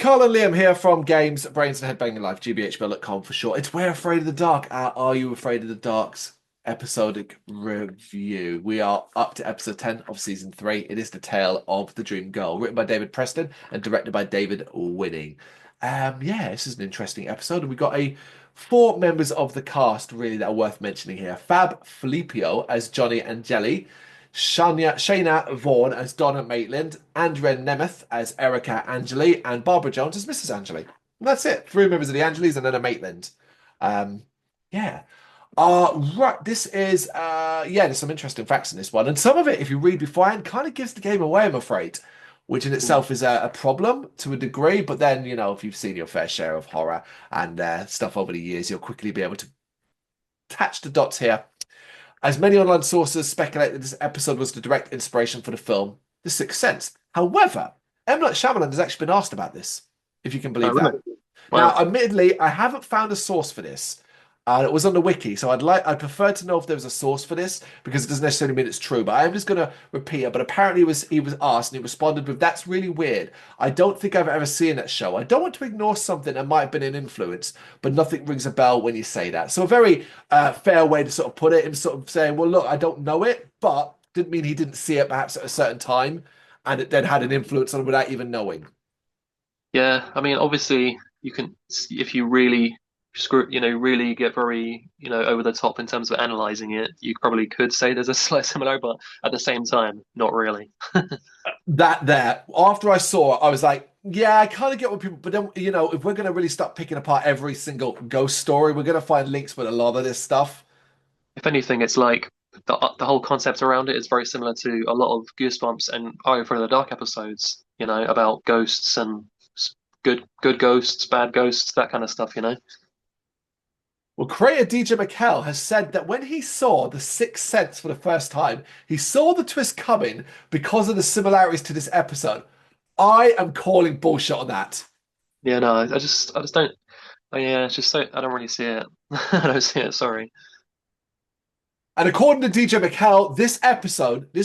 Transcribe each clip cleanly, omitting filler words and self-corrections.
Carl and Liam here from Games, Brains and Head-Banging Life, gbhblofficial.com for short. It's We're Afraid of the Dark, our Are You Afraid of the Dark's episodic review. We are up to episode 10 of season 3. It is The Tale of the Dream Girl, written by David Preston and directed by David Winning. This is an interesting episode, and we've got four members of the cast really that are worth mentioning here. Fab Filippo as Johnny and Jelly, Shayna Vaughan as Donna Maitland, Andrea Nemeth as Erica Angeli, and Barbara Jones as Mrs. Angeli. And that's it. Three members of the Angelis and then a Maitland. Um, yeah. Right. This is there's some interesting facts in this one. And some of it, if you read beforehand, kind of gives the game away, I'm afraid. Which in itself is a problem to a degree. But then, if you've seen your fair share of horror and stuff over the years, you'll quickly be able to attach the dots here. As many online sources speculate that this episode was the direct inspiration for the film The Sixth Sense. However, M. Night Shyamalan has actually been asked about this, if you can Oh, believe that. really? Now, Wow. admittedly, I haven't found a source for this. It was on the wiki, so I'd prefer to know if there was a source for this because it doesn't necessarily mean it's true. But I'm just going to repeat it. But apparently, he was asked and he responded with, "That's really weird. I don't think I've ever seen that show. I don't want to ignore something that might have been an influence, but nothing rings a bell when you say that." So a very fair way to sort of put it. Him sort of saying, "Well, look, I don't know it, but didn't mean he didn't see it perhaps at a certain time, and it then had an influence on him without even knowing." Yeah, I mean, obviously, you can, if you really really get very, over the top in terms of analyzing it, you probably could say there's a slight similar, but at the same time, not really. That there, after I saw it, I was like, yeah, I kind of get what people, but then, if we're going to really start picking apart every single ghost story, we're going to find links with a lot of this stuff. If anything, it's like the whole concept around it is very similar to a lot of Goosebumps and Are You Afraid of the Dark episodes, about ghosts and good ghosts, bad ghosts, that kind of stuff. Well, creator DJ McHale has said that when he saw The Sixth Sense for the first time, he saw the twist coming because of the similarities to this episode. I am calling bullshit on that. Yeah, no, I just don't. Yeah, it's just so I don't really see it. I don't see it. Sorry. And according to DJ McHale, this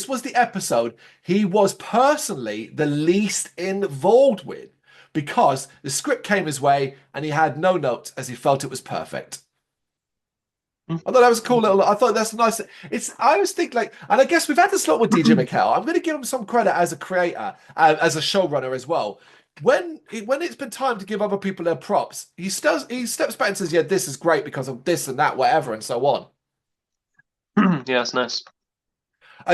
was the episode he was personally the least involved with because the script came his way and he had no notes as he felt it was perfect. I thought that was a cool little. I thought that's nice. I always think like, and I guess we've had this lot with DJ McHale. I'm going to give him some credit as a creator, as a showrunner as well. When it's been time to give other people their props, he steps back and says, "Yeah, this is great because of this and that, whatever, and so on." Yeah, it's nice.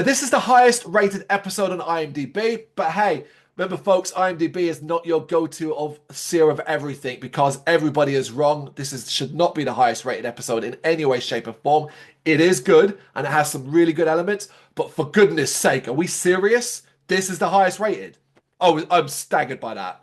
This is the highest rated episode on IMDb, but hey, remember, folks, IMDb is not your go-to of seer of everything because everybody is wrong. Should not be the highest rated episode in any way, shape, or form. It is good and it has some really good elements, but for goodness sake, are we serious? This is the highest rated. Oh, I'm staggered by that.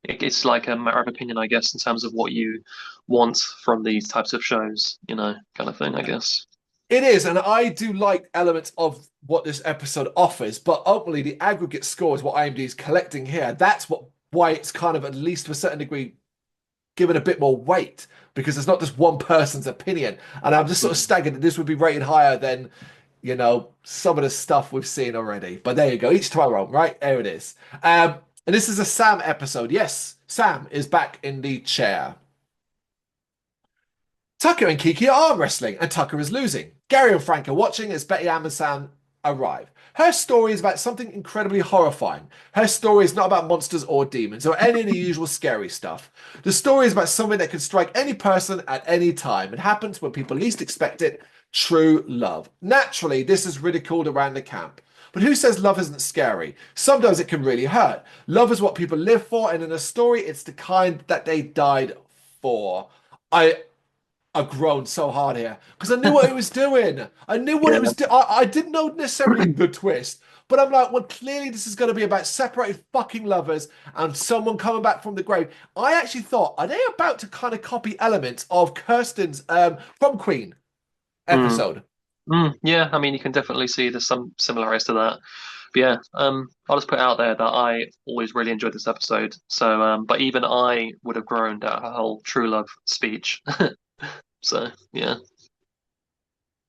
It's like a matter of opinion, I guess, in terms of what you want from these types of shows, kind of thing, I guess. It is, and I do like elements of what this episode offers, but ultimately the aggregate score is what IMDb is collecting here. That's why it's kind of, at least to a certain degree, given a bit more weight because it's not just one person's opinion. And I'm just sort of Mm. staggered that this would be rated higher than, some of the stuff we've seen already. But there you go, each to our own, right? There it is. And this is a Sam episode. Yes, Sam is back in the chair. Tucker and Kiki are arm wrestling, and Tucker is losing. Gary and Frank are watching as Betty Ann and Sam arrive. Her story is about something incredibly horrifying. Her story is not about monsters or demons or any of the usual scary stuff. The story is about something that can strike any person at any time. It happens when people least expect it. True love. Naturally, this is ridiculed around the camp. But who says love isn't scary? Sometimes it can really hurt. Love is what people live for, and in a story, it's the kind that they died for. I groaned so hard here because I knew what he was doing. I knew what he Yeah. was doing. I didn't know necessarily the twist, but I'm like, well, clearly this is going to be about separated fucking lovers and someone coming back from the grave. I actually thought, are they about to kind of copy elements of Kirsten's Prom Queen Mm. episode? Yeah, I mean, you can definitely see there's some similarities to that. But yeah, I'll just put out there that I always really enjoyed this episode. So, but even I would have groaned at her whole true love speech. So, yeah.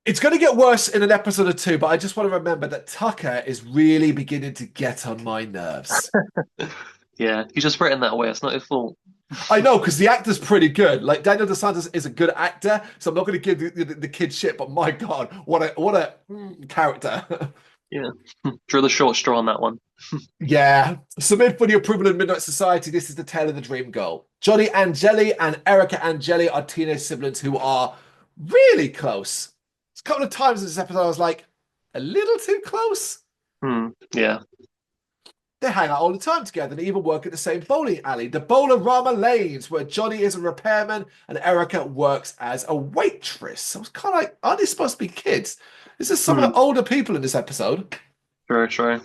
It's going to get worse in an episode or two, but I just want to remember that Tucker is really beginning to get on my nerves. Yeah, he's just written that way. It's not his fault. I know, because the actor's pretty good. Like Daniel DeSantis is a good actor, so I'm not going to give the kid shit. But my God, what a character! Yeah, drew the short straw on that one. Yeah. Submit for the approval of Midnight Society. This is the tale of the dream girl. Johnny Angeli and Erica Angeli are teenage siblings who are really close. A couple of times in this episode, I was like, a little too close. Yeah, They hang out all the time together and even work at the same bowling alley, the Bowler-Rama Lanes, where Johnny is a repairman and Erica works as a waitress. I was kind of like, aren't they supposed to be kids? This is some of hmm. the older people in this episode. True, true.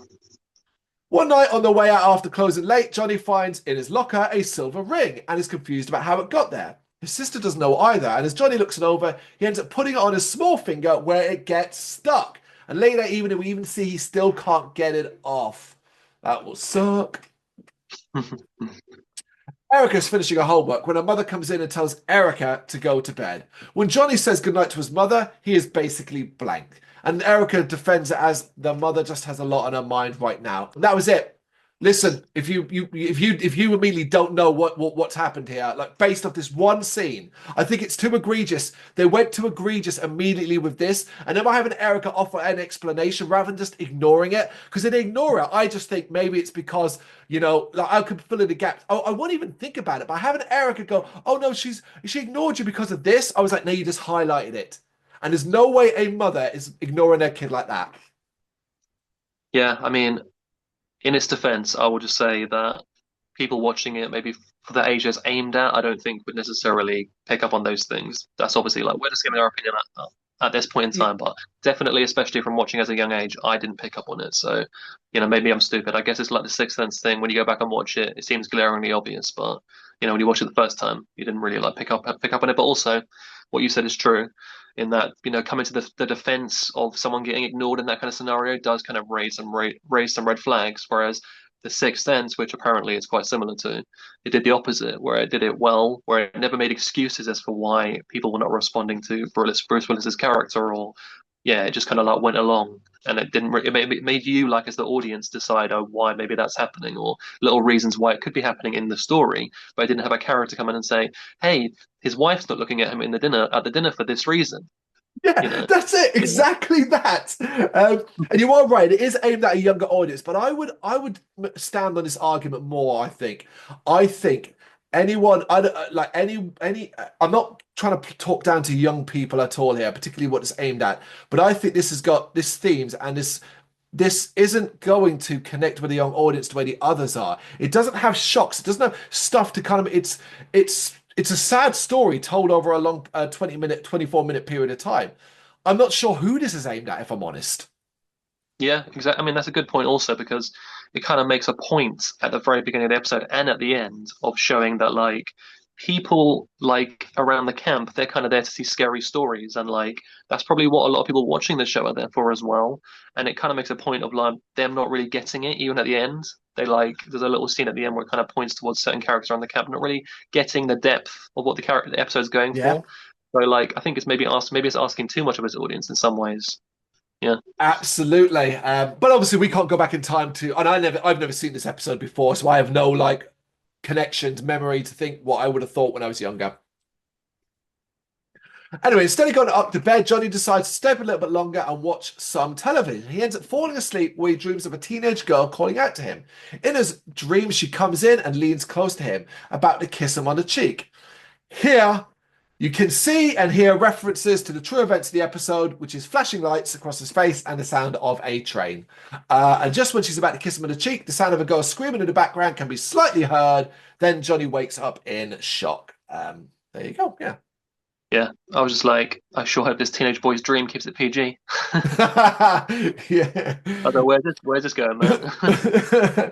One night on the way out after closing late, Johnny finds in his locker a silver ring and is confused about how it got there. His sister doesn't know either, and as Johnny looks it over, he ends up putting it on his small finger where it gets stuck. And later, even we even see he still can't get it off. That will suck. Erica's finishing her homework when her mother comes in and tells Erica to go to bed. When Johnny says goodnight to his mother, he is basically blank. And Erica defends it as the mother just has a lot on her mind right now. And that was it. Listen, if you immediately don't know what's happened here, like based off this one scene, I think it's too egregious. They went too egregious immediately with this, and then by having Erica offer an explanation rather than just ignoring it, because they ignore it, I just think maybe it's because like I could fill in the gaps. Oh, I won't even think about it. But having Erica go, oh no, she ignored you because of this. I was like, no, you just highlighted it, and there's no way a mother is ignoring their kid like that. Yeah, I mean, in its defense, I will just say that people watching it, maybe for the age it's aimed at, I don't think would necessarily pick up on those things. That's obviously like we're just giving our opinion at this point in Yeah, time, but definitely, especially from watching as a young age, I didn't pick up on it. So, maybe I'm stupid. I guess it's like the Sixth Sense thing. When you go back and watch it, it seems glaringly obvious, but when you watch it the first time, you didn't really like pick up on it. But also, what you said is true. In that, coming to the defense of someone getting ignored in that kind of scenario does kind of raise some red flags. Whereas the Sixth Sense, which apparently it's quite similar to, it did the opposite, where it did it well, where it never made excuses as for why people were not responding to Bruce Willis's character, or yeah, it just kind of like went along, and it didn't. It made you like as the audience decide, oh, why maybe that's happening, or little reasons why it could be happening in the story, but it didn't have a character come in and say, hey, his wife's not looking at him in the dinner at the dinner for this reason, you yeah, know. that's it. Yeah. Exactly that. And you are right. It is aimed at a younger audience, but I would stand on this argument more. I think anyone, I don't like any. I'm not trying to talk down to young people at all here, particularly what it's aimed at. But I think this has got this themes and this isn't going to connect with a young audience the way the others are. It doesn't have shocks. It doesn't have stuff to kind of. It's a sad story told over a long 20-minute, 24-minute period of time. I'm not sure who this is aimed at, if I'm honest. Yeah, exactly. I mean, that's a good point also because it kind of makes a point at the very beginning of the episode and at the end of showing that like people like around the camp, they're kind of there to see scary stories, and like that's probably what a lot of people watching the show are there for as well. And it kind of makes a point of like them not really getting it even at the end. They like there's a little scene at the end where it kind of points towards certain characters around the camp, not really getting the depth of what the episode's going Yeah, for. So like I think it's maybe it's asking too much of its audience in some ways. Yeah. absolutely. But obviously, we can't go back in time and I've never seen this episode before, so I have no like connections, memory to think what I would have thought when I was younger. Anyway, instead of going up to bed, Johnny decides to stay up a little bit longer and watch some television. He ends up falling asleep where he dreams of a teenage girl calling out to him. In his dream, she comes in and leans close to him, about to kiss him on the cheek. Here, you can see and hear references to the true events of the episode, which is flashing lights across his face and the sound of a train. And just when she's about to kiss him on the cheek, the sound of a girl screaming in the background can be slightly heard. Then Johnny wakes up in shock. There you go. Yeah. Yeah, I was just like, I sure hope this teenage boy's dream keeps it PG. Yeah. I thought, where's this going, man?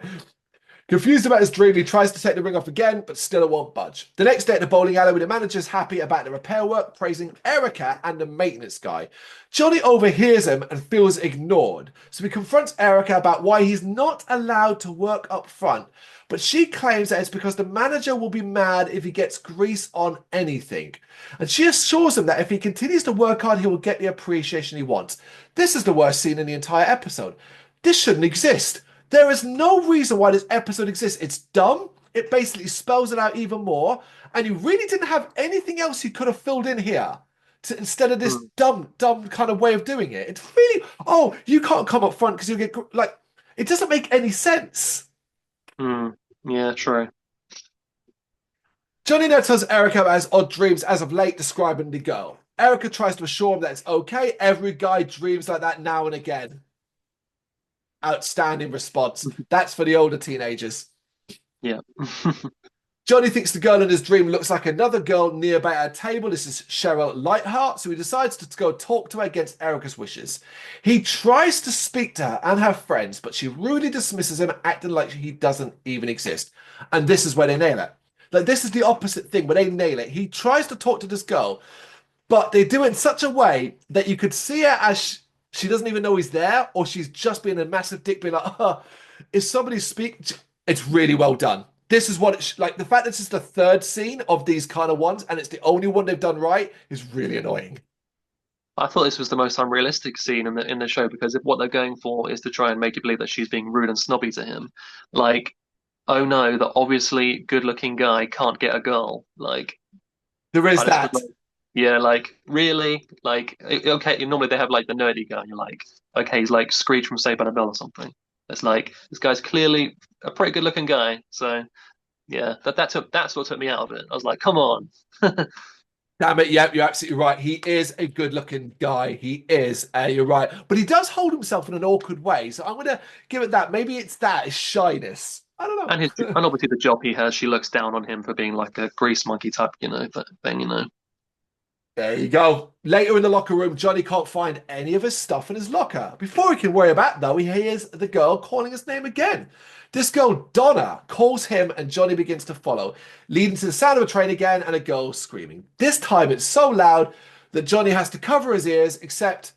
Confused about his dream, he tries to take the ring off again, but still it won't budge. The next day at the bowling alley, the manager's happy about the repair work, praising Erica and the maintenance guy. Johnny overhears him and feels ignored, so he confronts Erica about why he's not allowed to work up front. But she claims that it's because the manager will be mad if he gets grease on anything. And she assures him that if he continues to work hard, he will get the appreciation he wants. This is the worst scene in the entire episode. This shouldn't exist. There is no reason why this episode exists. It's dumb. It basically spells it out even more. And you really didn't have anything else you could have filled in here instead of this Mm, dumb kind of way of doing it. It's really, oh, you can't come up front because you get, like, it doesn't make any sense. mm, yeah, true. Johnny now tells Erica about his odd dreams as of late, describing the girl. Erica tries to assure him that it's okay. Every guy dreams like that now and again. Outstanding response. That's for the older teenagers. Yeah. Johnny thinks the girl in his dream looks like another girl nearby at a table. This is Cheryl Lightheart, so he decides to go talk to her against Erica's wishes. He tries to speak to her and her friends, but she rudely dismisses him, acting like he doesn't even exist. And this is where they nail it. Like, this is the opposite thing where they nail it. He tries to talk to this girl, but they do it in such a way that you could see her as she doesn't even know he's there, or she's just being a massive dick, being like, if somebody speak, it's really well done. This is what it's like. The fact that this is the third scene of these kind of ones, and it's the only one they've done right, is really annoying. I thought this was the most unrealistic scene in the show because if what they're going for is to try and make you believe that she's being rude and snobby to him, like, oh no, the obviously good-looking guy can't get a girl. Like, There is I just was that. like, yeah, like really, like okay, normally they have like the nerdy guy, and you're like, okay, he's like Screech from Saved by the Bell or something. It's like this guy's clearly a pretty good-looking guy, so yeah, that's what took me out of it. I was like, come on. Damn it, yep, you're absolutely right. He is a good-looking guy. He is, you're right. But he does hold himself in an awkward way. So I'm going to give it that. Maybe it's that, it's shyness. I don't And his know. and obviously the job he has, she looks down on him for being like a grease monkey type, thing, There you go. Later in the locker room, Johnny can't find any of his stuff in his locker. Before he can worry about, though, he hears the girl calling his name again. This girl, Donna, calls him and Johnny begins to follow, leading to the sound of a train again and a girl screaming. This time it's so loud that Johnny has to cover his ears, except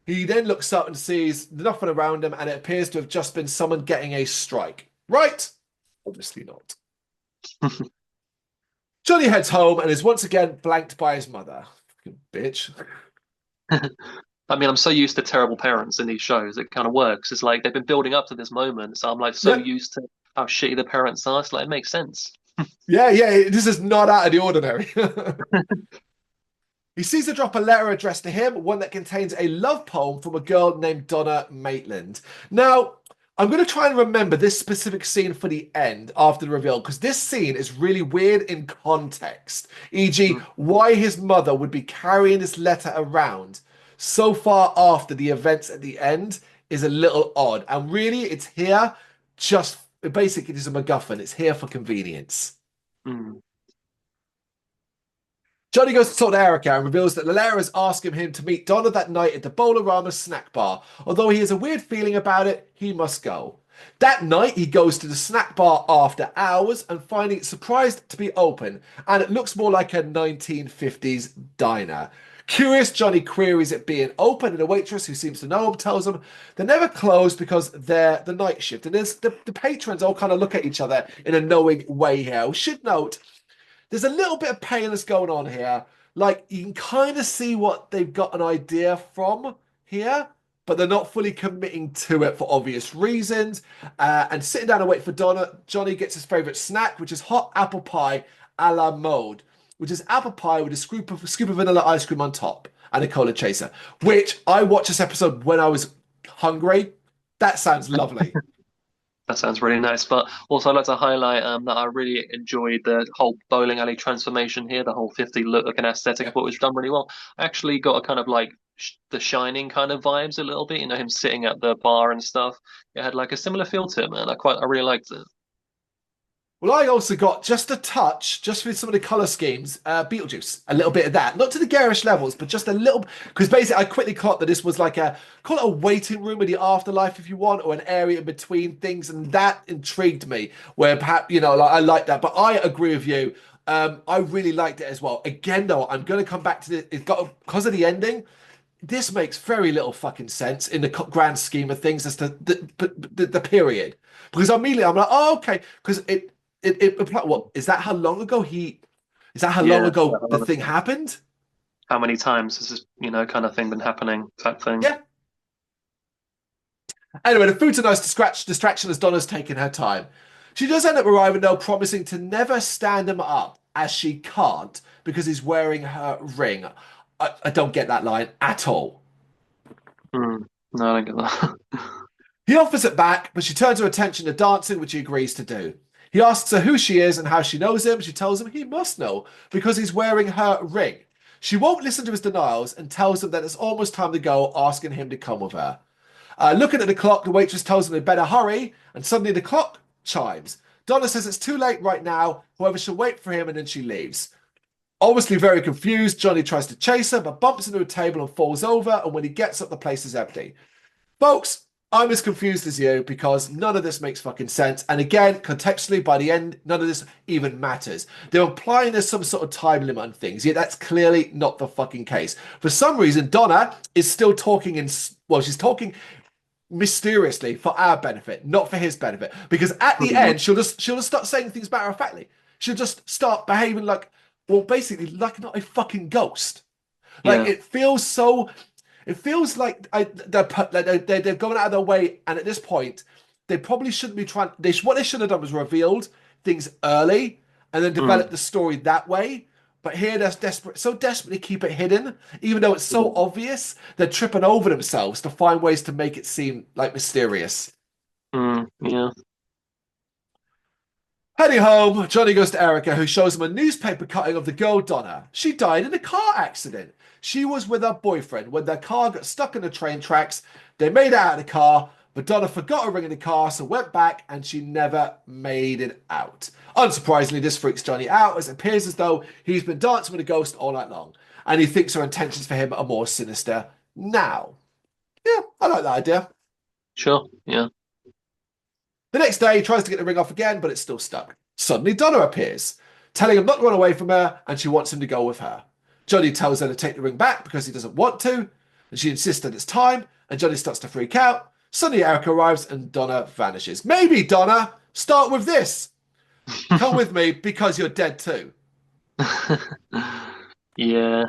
he then looks up and sees nothing around him and it appears to have just been someone getting a strike. Right? Obviously not. Johnny heads home and is once again blanked by his mother. Fucking bitch. I mean, I'm so used to terrible parents in these shows, it kind of works. It's like they've been building up to this moment, so I'm like so Yeah, used to how shitty the parents are. It's like it makes sense. yeah. This is not out of the ordinary. He sees her drop a letter addressed to him, one that contains a love poem from a girl named Donna Maitland. Now, I'm going to try and remember this specific scene for the end after the reveal, because this scene is really weird in context. E.g., Mm, why his mother would be carrying this letter around so far after the events at the end is a little odd. And really, it's here just basically, it is a MacGuffin. It's here for convenience. mm, Johnny goes to talk to Erica and reveals that Lalera is asking him to meet Donna that night at the Bolarama snack bar. Although he has a weird feeling about it, he must go. That night, he goes to the snack bar after hours and finding it surprised to be open, and it looks more like a 1950s diner. Curious, Johnny queries it being open, and a waitress who seems to know him tells him they're never closed because they're the night shift. And there's the patrons all kind of look at each other in a knowing way here. We should note there's a little bit of paleness going on here. Like you can kind of see what they've got an idea from here, but they're not fully committing to it for obvious reasons. And sitting down and wait for Donna, Johnny gets his favorite snack, which is hot apple pie a la mode, which is apple pie with a scoop of vanilla ice cream on top and a cola chaser. Which I watched this episode when I was hungry. That sounds lovely. that sounds really nice. But also, I'd like to highlight that I really enjoyed the whole bowling alley transformation here, the whole 50 look and aesthetic. I Yeah. thought it was done really well. I actually got a kind of like the Shining kind of vibes a little bit, him sitting at the bar and stuff. It had like a similar feel to it, man. I really liked it. Well, I also got just a touch, just with some of the color schemes, Beetlejuice, a little bit of that. Not to the garish levels, but just a little, because basically I quickly caught that this was like call it a waiting room in the afterlife if you want, or an area in between things. And that intrigued me, where perhaps, like, I like that. But I agree with you. I really liked it as well. Again, though, I'm going to come back to this. It's got, because of the ending, this makes very little fucking sense in the grand scheme of things as to the period. Because immediately I'm like, oh, okay, because what is that? How long ago is that? How long Yeah. ago the thing happened? How many times has this, kind of thing been happening type thing? Yeah, Anyway, the food's a nice distraction as Donna's taking her time. She does end up arriving though, promising to never stand him up, as she can't because he's wearing her ring. I don't get that line at all. Mm. No, I don't get that. He offers it back, but she turns her attention to dancing, which he agrees to do. He asks her who she is and how she knows him. She tells him he must know because he's wearing her ring. She won't listen to his denials and tells him that it's almost time to go, asking him to come with her. Looking at the clock, the waitress tells him they better hurry, and suddenly the clock chimes. Donna says it's too late right now, however, she'll wait for him and then she leaves. Obviously very confused, Johnny tries to chase her, but bumps into a table and falls over, and when he gets up, the place is empty. Folks, I'm as confused as you because none of this makes fucking sense. And again, contextually, by the end, none of this even matters. They're implying there's some sort of time limit on things, yet that's clearly not the fucking case. For some reason, Donna is still talking well, she's talking mysteriously for our benefit, not for his benefit. Because at the end, she'll just start saying things matter of factly. She'll just start behaving like, well, basically, like not a fucking ghost. Like Yeah. it feels so. It feels like they're going out of their way, and at this point, they probably shouldn't be trying. What they should have done was revealed things early and then Mm. develop the story that way. But here they're desperate, so desperately keep it hidden, even though it's so obvious. They're tripping over themselves to find ways to make it seem like mysterious. Mm. Yeah. Heading home, Johnny goes to Erica, who shows him a newspaper cutting of the girl Donna. She died in a car accident. She was with her boyfriend when their car got stuck in the train tracks. They made it out of the car, but Donna forgot her ring in the car, so went back and she never made it out. Unsurprisingly, this freaks Johnny out as it appears as though he's been dancing with a ghost all night long, and he thinks her intentions for him are more sinister now. Yeah, I like that idea. Sure. Yeah. The next day, he tries to get the ring off again, but it's still stuck. Suddenly, Donna appears, telling him not to run away from her, and she wants him to go with her. Johnny tells her to take the ring back because he doesn't want to, and she insists that it's time, and Johnny starts to freak out. Suddenly, Erica arrives, and Donna vanishes. Maybe, Donna, start with this. Come with me because you're dead too. Yeah.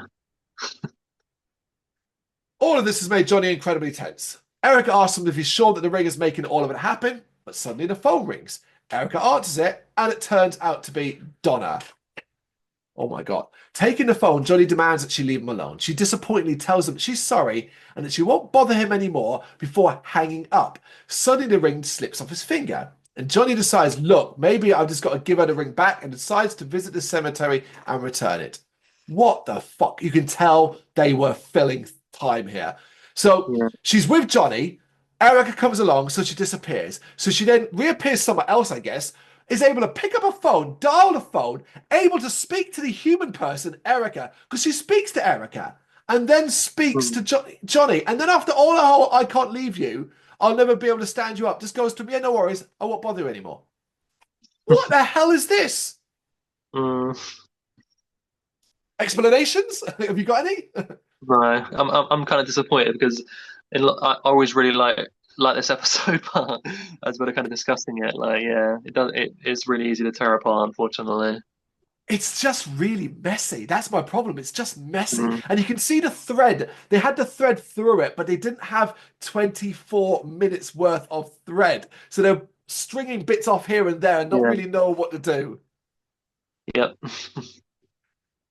All of this has made Johnny incredibly tense. Erica asks him if he's sure that the ring is making all of it happen, but suddenly the phone rings. Erica answers it, and it turns out to be Donna. Oh my God. Taking the phone, Johnny demands that she leave him alone. She disappointingly tells him she's sorry and that she won't bother him anymore before hanging up. Suddenly, the ring slips off his finger. And Johnny decides, look, maybe I've just got to give her the ring back, and decides to visit the cemetery and return it. What the fuck? You can tell they were filling time here. So Yeah. she's with Johnny. Erica comes along, so she disappears. So she then reappears somewhere else, I guess, is able to pick up a phone, dial the phone, able to speak to the human person, Erica, because she speaks to Erica and then speaks Mm. to Johnny. And then after all the whole I can't leave you, I'll never be able to stand you up, just goes to me, yeah, no worries, I won't bother you anymore. What the hell is this? Mm. Explanations? Have you got any? No, I'm kind of disappointed because I always really like this episode, but as we're kind of discussing it, like yeah, it is really easy to tear apart, unfortunately. It's just really messy. That's my problem. It's just messy. Mm. And you can see the thread. They had the thread through it, but they didn't have 24 minutes worth of thread. So they're stringing bits off here and there and not Yeah. really know what to do. Yep.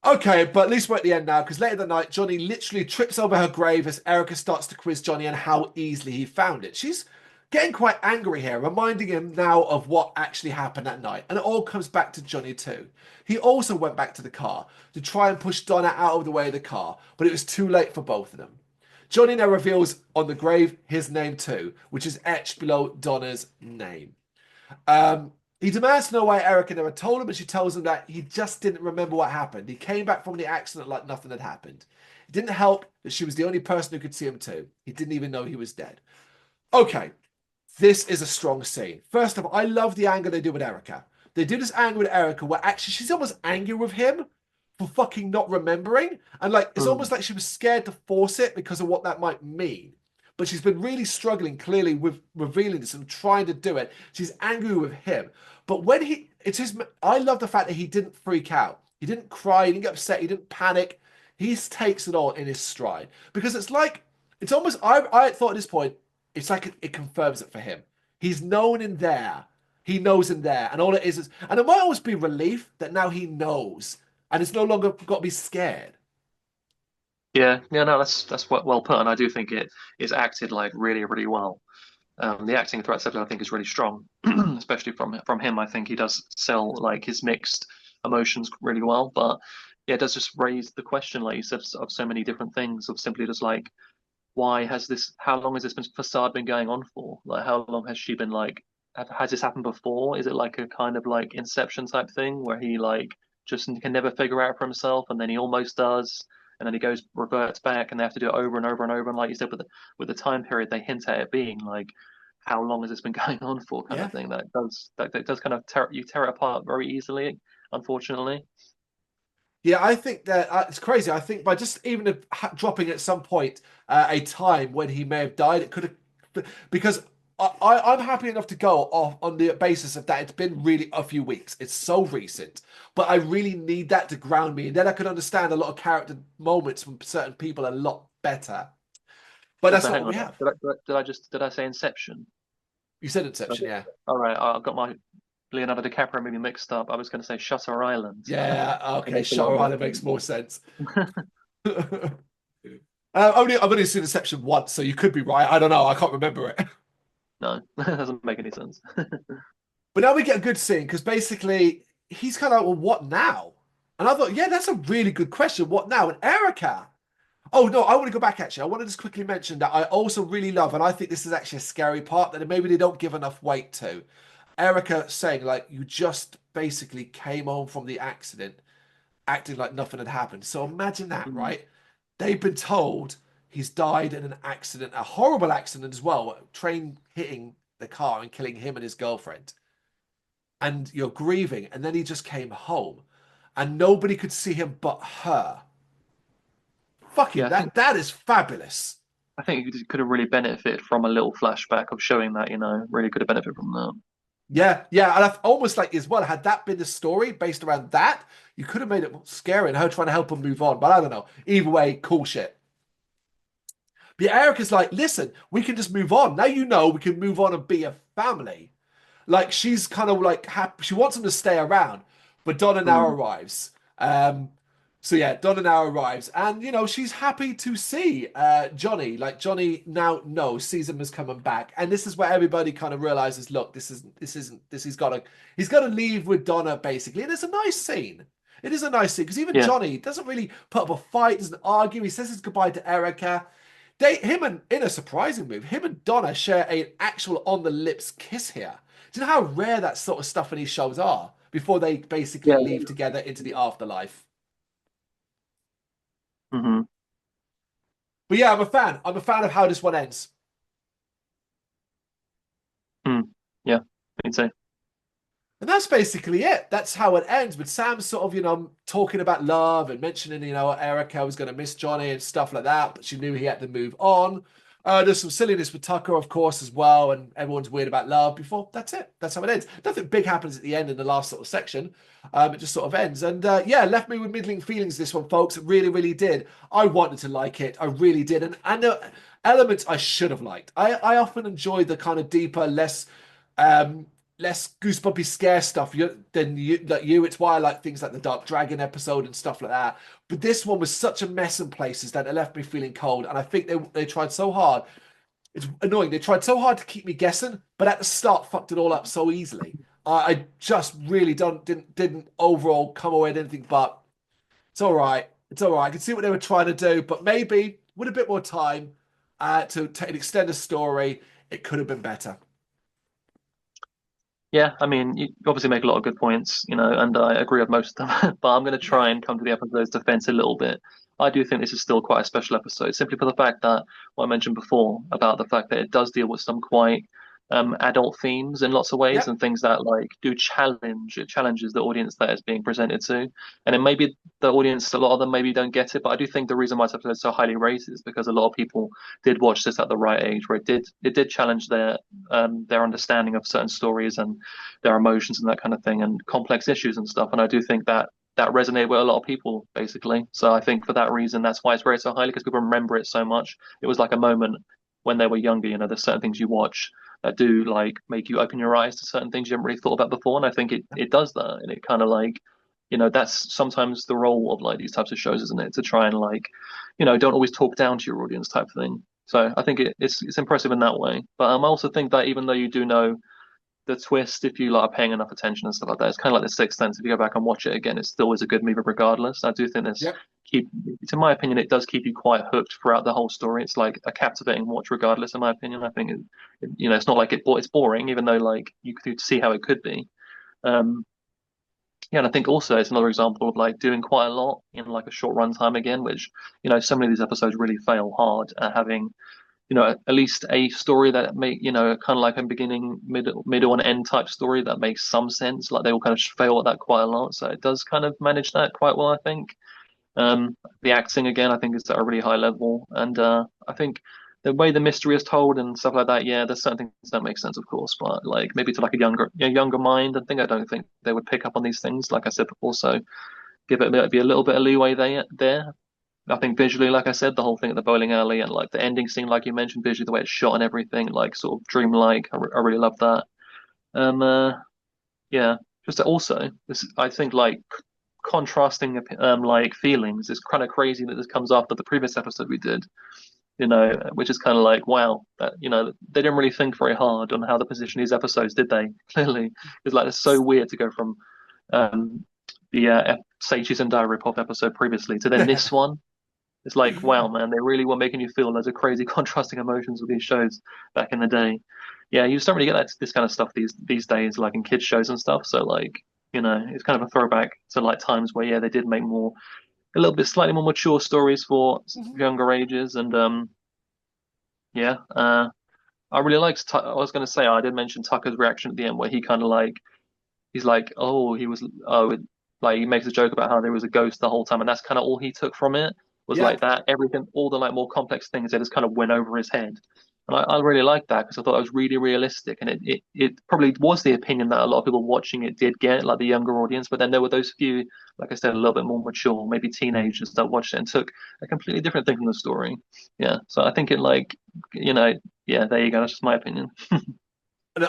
Okay, but at least we're at the end now, because later that night, Johnny literally trips over her grave as Erica starts to quiz Johnny on how easily he found it. She's getting quite angry here, reminding him now of what actually happened that night. And it all comes back to Johnny too. He also went back to the car to try and push Donna out of the way of the car, but it was too late for both of them. Johnny now reveals on the grave his name too, which is etched below Donna's name. He demands to know why Erica never told him, and she tells him that he just didn't remember what happened. He came back from the accident like nothing had happened. It didn't help that she was the only person who could see him too. He didn't even know he was dead. Okay, this is a strong scene. First of all, I love the angle they do with Erica. They do this angle with Erica where actually she's almost angry with him for fucking not remembering. And like it's Mm. almost like she was scared to force it because of what that might mean. But she's been really struggling clearly with revealing this and trying to do it. She's angry with him. But when it's his, I love the fact that he didn't freak out. He didn't cry. He didn't get upset. He didn't panic. He takes it all in his stride because it's like, it's almost, I thought at this point, it's like it confirms it for him. He's known in there. He knows in there. And all it is, and it might always be relief that now he knows. And it's no longer got to be scared. Yeah, yeah, no, that's well put, and I do think it is acted like really, really well. The acting throughout the episode, I think, is really strong, especially from him. I think he does sell like his mixed emotions really well. But yeah, it does just raise the question, like you said, of so many different things, of simply just like, why has this? How long has this facade been going on for? Like, how long has she been like? Has this happened before? Is it like a kind of like Inception type thing where he like just can never figure out for himself, and then he almost does, and then he goes reverts back, and they have to do it over and over and over. And like you said, with the time period, they hint at it being like, how long has this been going on for, kind Yeah. of thing. That does kind of tear it apart very easily, unfortunately. Yeah, I think that it's crazy. I think by just even dropping at some point a time when he may have died, it could have, because I'm happy enough to go off on the basis of that. It's been really a few weeks. It's so recent, but I really need that to ground me, and then I can understand a lot of character moments from certain people a lot better. But that's Also, not hang what we on, have. did I say Inception? You said Inception, Okay. yeah, All right, I've got my Leonardo DiCaprio maybe mixed up. I was going to say Shutter Island. yeah. It Okay, makes a lot Shutter more Island makes sense. more sense. I've only seen Inception once, so you could be right. I don't know. I can't remember it. No, that doesn't make any sense. But now we get a good scene because basically he's kind of like, well, what now? And I thought, yeah, that's a really good question. What now? And Erica. Oh no, I want to go back actually. I want to just quickly mention that I also really love, and I think this is actually a scary part that maybe they don't give enough weight to. Erica saying, like, you just basically came home from the accident, acting like nothing had happened. So imagine that, Mm. right? They've been told he's died in an accident, a horrible accident as well, a train hitting the car and killing him and his girlfriend, and you're grieving, and then he just came home, and nobody could see him but her. Yeah, Fucking that is fabulous. I think it could have really benefited from a little flashback of showing that, really could have benefited from that. Yeah, yeah, and I've almost like as well, had that been the story based around that, you could have made it scary and her trying to help him move on. But I don't know. Either way, cool shit. But yeah, Erica's like, listen, we can just move on. Now you know we can move on and be a family. Like she's kind of like happy. She wants him to stay around, but Donna now Mm. arrives. So yeah, Donna now arrives, and she's happy to see Johnny. Like Johnny now knows, sees him as coming back, and this is where everybody kind of realizes, look, he's got to leave with Donna basically, and it's a nice scene. It is a nice scene because even Yeah, Johnny doesn't really put up a fight, doesn't argue. He says his goodbye to Erica. Him and in a surprising move, him and Donna share an actual on the lips kiss here. Do you know how rare that sort of stuff in these shows are before they basically yeah. leave together into the afterlife? Hmm. But yeah, I'm a fan. I'm a fan of how this one ends. Mm. Yeah, me too. And that's basically it. That's how it ends with Sam sort of, talking about love and mentioning, Erica was going to miss Johnny and stuff like that, but she knew he had to move on. There's some silliness with Tucker, of course, as well, and everyone's weird about love before. That's it. That's how it ends. Nothing big happens at the end in the last sort of section. It just sort of ends. And yeah, left me with middling feelings, this one, folks. It really, really did. I wanted to like it. I really did. And elements I should have liked. I often enjoy the kind of deeper, um, less goosebumpy scare stuff than you. It's why I like things like the Dark Dragon episode and stuff like that. But this one was such a mess in places that it left me feeling cold. And I think they tried so hard. It's annoying. They tried so hard to keep me guessing, but at the start fucked it all up so easily. I just really didn't overall come away with anything but it's all right. It's all right. I can see what they were trying to do, but maybe with a bit more time to extend the story, it could have been better. Yeah, I mean, you obviously make a lot of good points, and I agree with most of them. But I'm going to Yeah. try and come to the episode's defense a little bit. I do think this is still quite a special episode, simply for the fact that what I mentioned before about the fact that it does deal with some quite adult themes in lots of ways Yep. and things that like do it challenges the audience that it's being presented to. And then maybe the audience, a lot of them maybe don't get it, but I do think the reason why this episode is so highly rated is because a lot of people did watch this at the right age, where it did challenge their understanding of certain stories and their emotions and that kind of thing and complex issues and stuff. And I do think that resonated with a lot of people, basically. So I think for that reason, that's why it's rated so highly because people remember it so much. It was like a moment when they were younger. You know, there's certain things you watch that do like make you open your eyes to certain things you haven't really thought about before. And I think it does that. And it kind of like, that's sometimes the role of like these types of shows, isn't it? To try and like, don't always talk down to your audience type thing. So I think it's impressive in that way. But I also think that even though you do know the twist, if you like are paying enough attention and stuff like that, it's kind of like the Sixth Sense. If you go back and watch it again, it still is a good movie regardless. I do think this Yep. keep, in my opinion, it does keep you quite hooked throughout the whole story. It's like a captivating watch regardless, in my opinion. I think it's not like it's boring, even though like you could see how it could be. Um, yeah, and I think also it's another example of like doing quite a lot in like a short run time again, which so many of these episodes really fail hard at having at least a story that make kind of like a beginning, middle, and end type story that makes some sense. Like they all kind of fail at that quite a lot, so it does kind of manage that quite well, I think. The acting again, I think is at a really high level, and I think the way the mystery is told and stuff like that. Yeah, there's certain things that make sense, of course, but like maybe to like a younger mind, I don't think they would pick up on these things, like I said before. So give it maybe a little bit of leeway there. I think visually, like I said, the whole thing at the bowling alley and like the ending scene, like you mentioned, visually the way it's shot and everything, like sort of dreamlike. I really love that. Um, uh, yeah, just also this, I think like contrasting like feelings is kind of crazy that this comes after the previous episode we did. Which is kind of like wow, that they didn't really think very hard on how to position these episodes, did they? Clearly, it's like it's so weird to go from um the Seiichi's and Diary Pop episode previously to then this one. It's like, wow, man, they really were making you feel loads of crazy contrasting emotions with these shows back in the day. Yeah, you just don't really get this kind of stuff these days, like in kids shows and stuff. So like, it's kind of a throwback to like times where yeah, they did make a little bit slightly more mature stories for younger ages, and yeah, I really liked. I was going to say I did mention Tucker's reaction at the end where he kind of like he's like, oh, like he makes a joke about how there was a ghost the whole time, and that's kind of all he took from it was like Yep. that. Everything, all the like more complex things, they just kind of went over his head, and I really liked that because I thought it was really realistic, and it probably was the opinion that a lot of people watching it did get, like the younger audience, but then there were those few, like I said, a little bit more mature, maybe teenagers that watched it and took a completely different thing from the story. Yeah, so I think it like, yeah, there you go. That's just my opinion. And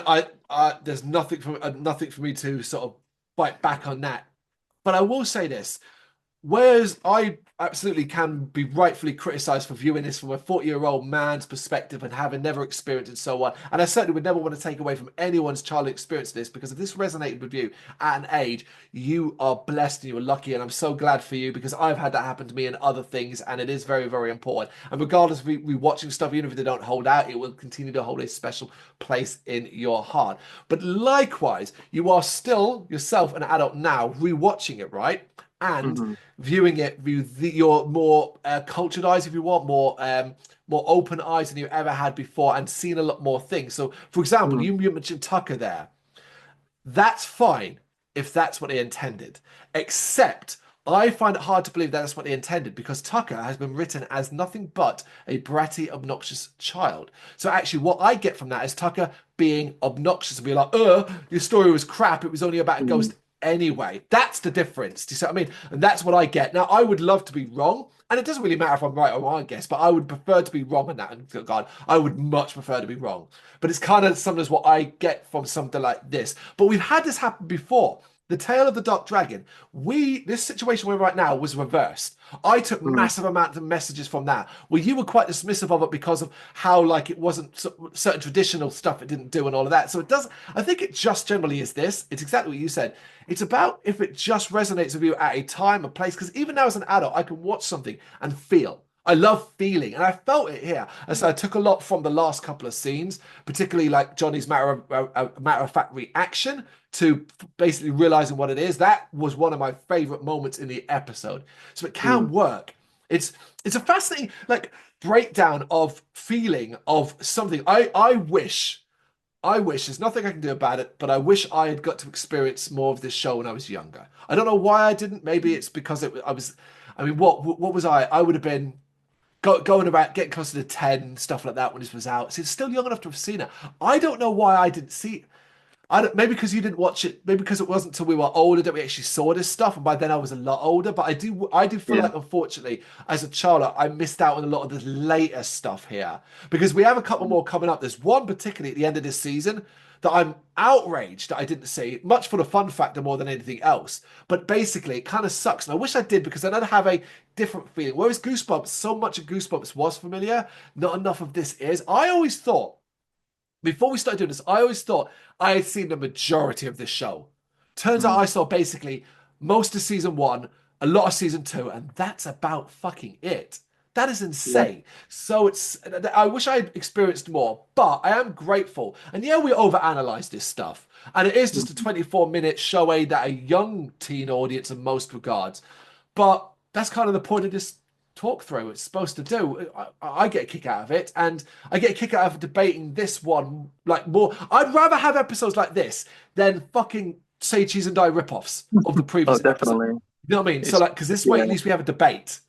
there's nothing for me to sort of bite back on that. But I will say this. Whereas I absolutely can be rightfully criticized for viewing this from a 40-year-old man's perspective and having never experienced it and so on. And I certainly would never want to take away from anyone's childhood experience of this because if this resonated with you at an age, you are blessed and you are lucky. And I'm so glad for you because I've had that happen to me and other things. And it is very, very important. And regardless of we watching stuff, even if they don't hold out, it will continue to hold a special place in your heart. But likewise, you are still yourself an adult now, rewatching it, right? And Hmm. viewing it your more cultured eyes, if you want, more open eyes than you ever had before, and seen a lot more things. So, for example, Hmm. you mentioned Tucker there. That's fine if that's what they intended. Except I find it hard to believe that's what they intended because Tucker has been written as nothing but a bratty, obnoxious child. So actually, what I get from that is Tucker being obnoxious and be like, your story was crap. It was only about a Hmm. ghost anyway. That's the difference. Do you see what I mean? And that's what I get. Now, I would love to be wrong. And it doesn't really matter if I'm right or wrong, I guess, but I would prefer to be wrong on that. And God, I would much prefer to be wrong. But it's kind of sometimes what I get from something like this. But we've had this happen before. The Tale of the Dark Dragon. This situation we're right now was reversed. I took Hmm. massive amounts of messages from that, where you were quite dismissive of it because of how like it wasn't certain traditional stuff it didn't do and all of that. So it does. I think it just generally is this. It's exactly what you said. It's about if it just resonates with you at a time, a place. Because even now as an adult, I can watch something and feel. I love feeling, and I felt it here. And so I took a lot from the last couple of scenes, particularly like Johnny's matter of fact reaction to basically realizing what it is. That was one of my favorite moments in the episode. So it Hmm. can work. It's it's a fascinating like breakdown of feeling of something. I wish there's nothing I can do about it, but I wish I had got to experience more of this show when I was younger. I don't know why I didn't. Maybe it's because I was. I mean, what was I? I would have been going about getting closer to 10 stuff like that when this was out. So it's still young enough to have seen it. I don't know why I didn't see. I don't, maybe because you didn't watch it, maybe because it wasn't until we were older that we actually saw this stuff, and by then I was a lot older. But I do feel Yeah. like, unfortunately, as a child, I missed out on a lot of the later stuff here because we have a couple more coming up. There's one particularly at the end of this season that I'm outraged that I didn't see, much for the fun factor more than anything else. But basically, it kind of sucks, and I wish I did because then I'd have a different feeling. Whereas Goosebumps, so much of Goosebumps was familiar, not enough of this is. I always thought before we started doing this, I always thought I had seen the majority of this show. Turns out Mm. I saw basically most of season one, a lot of season two, and that's about fucking it. That is Yeah. insane. So I wish I had experienced more, but I am grateful. And yeah, we overanalyze this stuff. And it is just a Mm. 24-minute show aimed at a young teen audience in most regards. But that's kind of the point of this talk through. It's supposed to do. I get a kick out of it, and I get a kick out of debating this one like more. I'd rather have episodes like this than fucking Say Cheese and Die ripoffs of the Oh, previous episode. definitely. You know what I mean? So It's like, because this way yeah. at least we have a debate.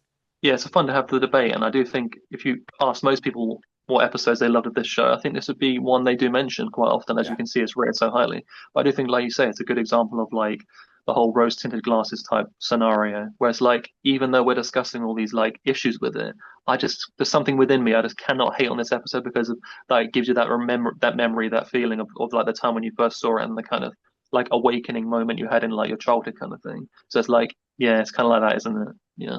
Yeah, it's fun to have the debate, and I do think if you ask most people what episodes they loved of this show, I think this would be one they do mention quite often. As you Yeah. can see, it's rated so highly. But I do think, like you say, it's a good example of like the whole rose-tinted glasses type scenario, where it's like even though we're discussing all these like issues with it, I just there's something within me I just cannot hate on this episode because of like it gives you that memory, that feeling of like the time when you first saw it and the kind of like awakening moment you had in like your childhood kind of thing. So it's like yeah, it's kind of like that, isn't it? Yeah.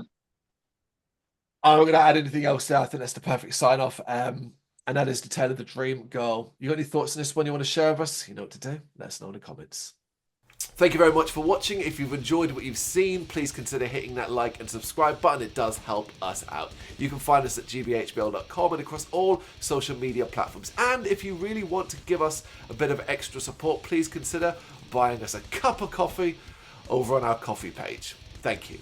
I'm not going to add anything else there. I think that's the perfect sign off. And that is the tale of the dream girl. You got any thoughts on this one you want to share with us? You know what to do. Let us know in the comments. Thank you very much for watching. If you've enjoyed what you've seen, please consider hitting that like and subscribe button. It does help us out. You can find us at gbhbl.com and across all social media platforms. And if you really want to give us a bit of extra support, please consider buying us a cup of coffee over on our coffee page. Thank you.